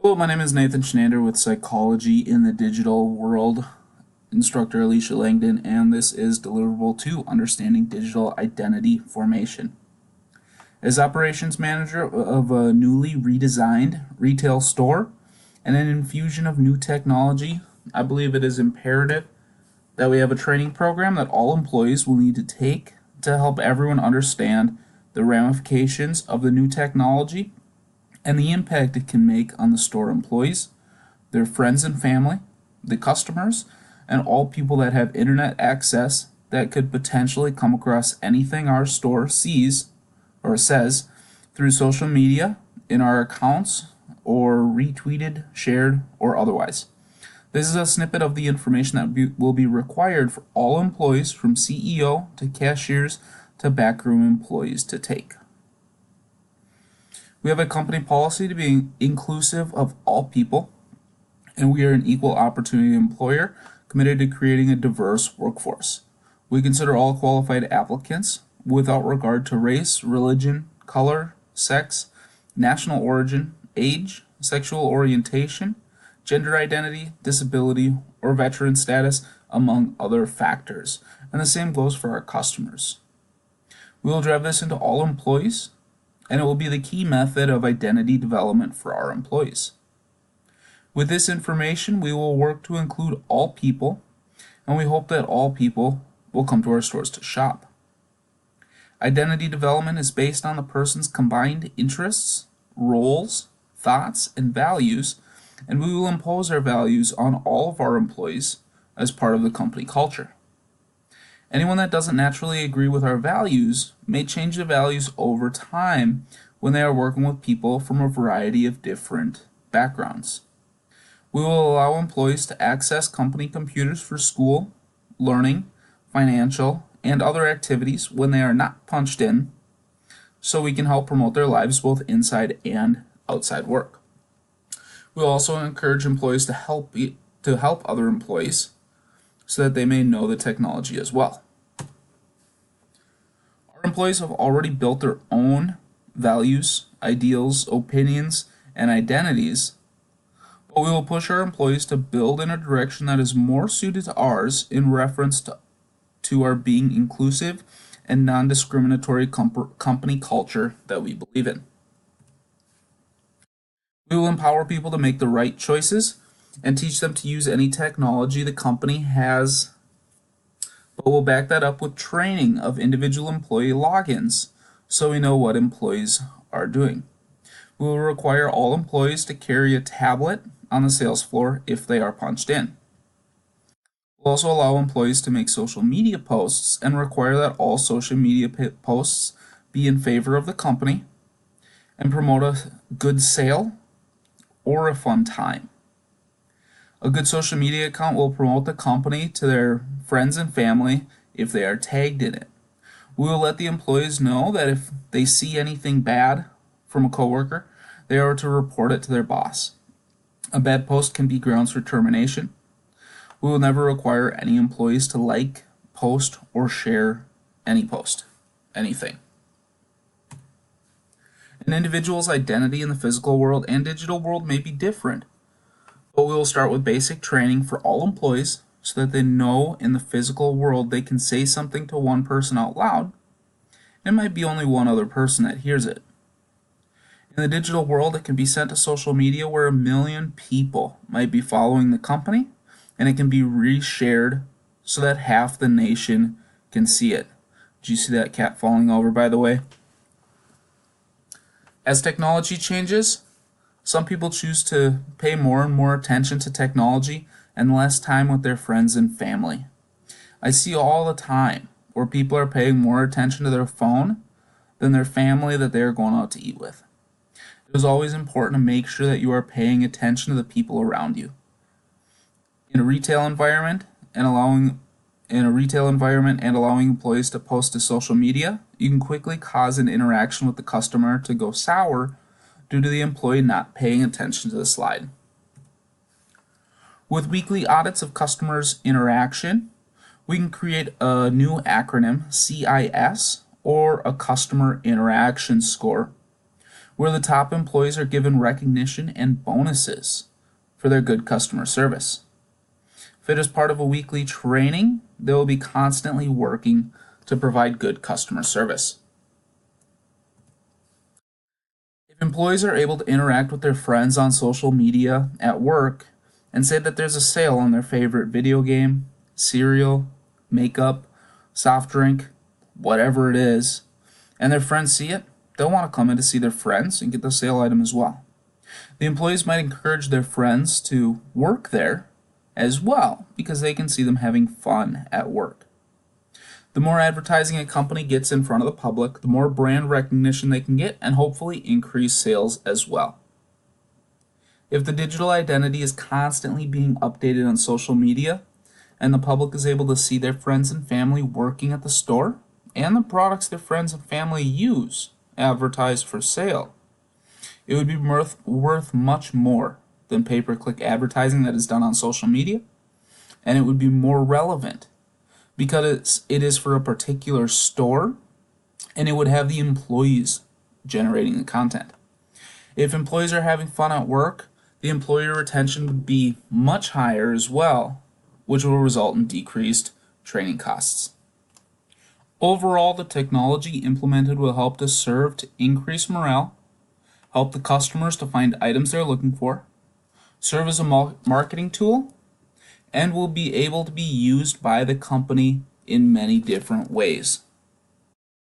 Hello, my name is Nchinander with Psychology in the Digital World, instructor Alicia Langdon, and this is Deliverable 2, Understanding Digital Identity Formation. As operations manager of a newly redesigned retail store and an infusion of new technology, I believe it is imperative that we have a training program that all employees will need to take to help everyone understand the ramifications of the new technology and the impact it can make on the store employees, their friends and family, the customers, and all people that have internet access that could potentially come across anything our store sees or says through social media, in our accounts, or retweeted, shared, or otherwise. This is a snippet of the information that will be required for all employees from CEO to cashiers to backroom employees to take. We have a company policy to be inclusive of all people, and we are an equal opportunity employer committed to creating a diverse workforce. We consider all qualified applicants without regard to race, religion, color, sex, national origin, age, sexual orientation, gender identity, disability, or veteran status, among other factors. And the same goes for our customers. We will drive this into all employees, and it will be the key method of identity development for our employees. With this information, we will work to include all people, and we hope that all people will come to our stores to shop. Identity development is based on the person's combined interests, roles, thoughts, and values, and we will impose our values on all of our employees as part of the company culture. Anyone that doesn't naturally agree with our values may change the values over time when they are working with people from a variety of different backgrounds. We will allow employees to access company computers for school, learning, financial, and other activities when they are not punched in, so we can help promote their lives both inside and outside work. We'll also encourage employees to help other employees so that they may know the technology as well. Our employees have already built their own values, ideals, opinions, and identities, but we will push our employees to build in a direction that is more suited to ours in reference to our being inclusive and non-discriminatory company culture that we believe in. We will empower people to make the right choices and teach them to use any technology the company has, but we'll back that up with training of individual employee logins so we know what employees are doing. We will require all employees to carry a tablet on the sales floor if they are punched in. We'll also allow employees to make social media posts and require that all social media posts be in favor of the company and promote a good sale or a fun time. A good social media account will promote the company to their friends and family if they are tagged in it. We will let the employees know that if they see anything bad from a coworker, they are to report it to their boss. A bad post can be grounds for termination. We will never require any employees to like, post, or share any post, anything. An individual's identity in the physical world and digital world may be different, but we will start with basic training for all employees so that they know in the physical world they can say something to one person out loud. It might be only one other person that hears it. In the digital world, it can be sent to social media where 1 million people might be following the company, and it can be reshared so that half the nation can see it. Did you see that cat falling over, by the way? As technology changes, some people choose to pay more and more attention to technology and less time with their friends and family. I see all the time where people are paying more attention to their phone than their family that they are going out to eat with. It is always important to make sure that you are paying attention to the people around you. In a retail environment and allowing employees to post to social media, you can quickly cause an interaction with the customer to go sour due to the employee not paying attention to the slide. With weekly audits of customers' interaction, we can create a new acronym, CIS, or a Customer Interaction Score, where the top employees are given recognition and bonuses for their good customer service. If it is part of a weekly training, they will be constantly working to provide good customer service. If employees are able to interact with their friends on social media at work and say that there's a sale on their favorite video game, cereal, makeup, soft drink, whatever it is, and their friends see it, they'll want to come in to see their friends and get the sale item as well. The employees might encourage their friends to work there as well because they can see them having fun at work. The more advertising a company gets in front of the public, the more brand recognition they can get and hopefully increase sales as well. If the digital identity is constantly being updated on social media and the public is able to see their friends and family working at the store and the products their friends and family use advertised for sale, it would be worth much more than pay-per-click advertising that is done on social media, and it would be more relevant because it is for a particular store and it would have the employees generating the content. If employees are having fun at work, the employer retention would be much higher as well, which will result in decreased training costs. Overall, the technology implemented will help to serve to increase morale, help the customers to find items they're looking for, serve as a marketing tool, and will be able to be used by the company in many different ways.